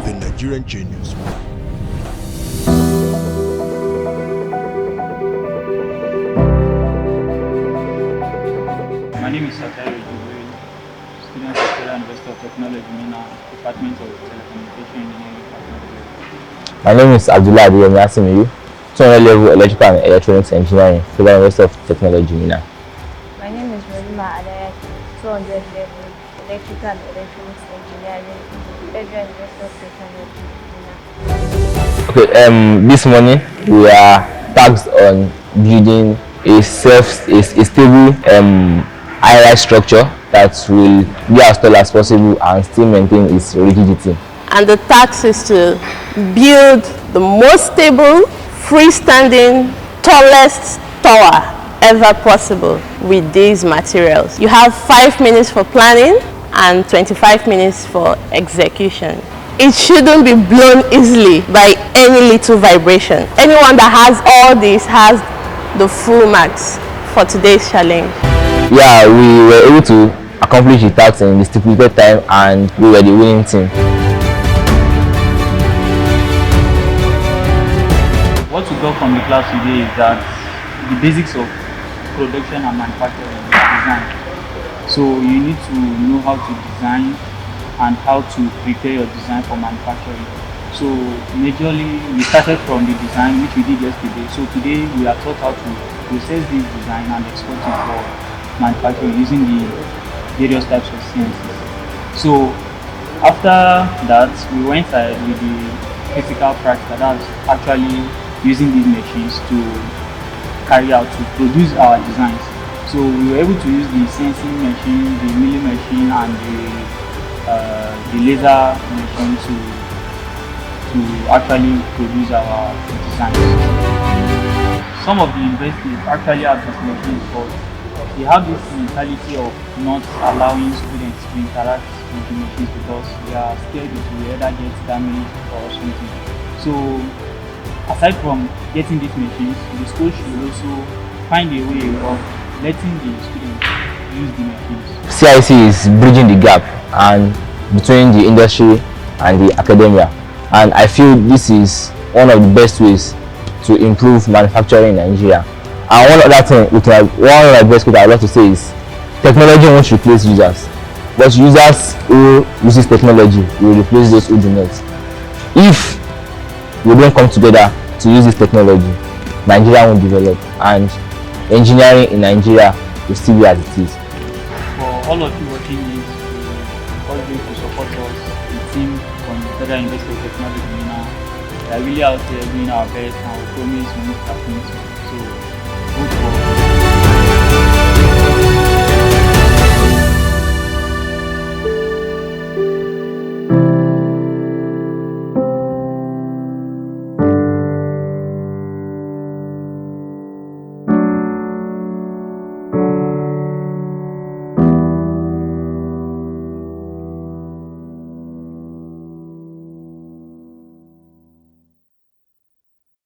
the Nigerian Genius. My name is tertiary, student of the University of Technology Minna, Department of Telecommunication Engineering. My name is Abdullah Adeyemi, 200 level Electrical and Electronics Engineering, University of Technology Minna. My name is Rolima Adayaki, 200 level Electrical and Electronics Engineering, University of Technology Minna. Okay, this morning we are tasked on building a stable high-rise structure that will be as tall as possible and still maintain its rigidity. And the task is to build the most stable, freestanding, tallest tower ever possible with these materials. You have 5 minutes for planning and 25 minutes for execution. It shouldn't be blown easily by any little vibration. Anyone that has all this has the full marks for today's challenge. Yeah, we were able to accomplish the task in the stipulated time and we were the winning team. What we got from the class today is that the basics of production and manufacturing are design. So you need to know how to design and how to prepare your design for manufacturing. So majorly we started from the design which we did yesterday. So today we are taught how to process this design and export it for manufacturing using the various types of CNCs. So after that we went ahead with the physical practice, that's actually using these machines to carry out to produce our designs. So we were able to use the CNC machine, the milling machine and the laser machine to actually produce our designs. Some of the universities actually have these machines, but they have this mentality of not allowing students to interact with the machines because they are scared it will either get damaged or something. So aside from getting these machines, the school should also find a way of letting the students use the machines. CIC is bridging the gap and between the industry and the academia, and I feel this is one of the best ways to improve manufacturing in Nigeria. And one other thing, one of the best things I love to say is technology won't replace users, but users who uses technology will replace those who do not. If we don't come together to use this technology, Nigeria won't develop and engineering in Nigeria will still be as it is. For all of you watching this, we urge you to support us, the team from the University of Technology Minna. We are really out there doing our best and we promise we will make it happen. So vote for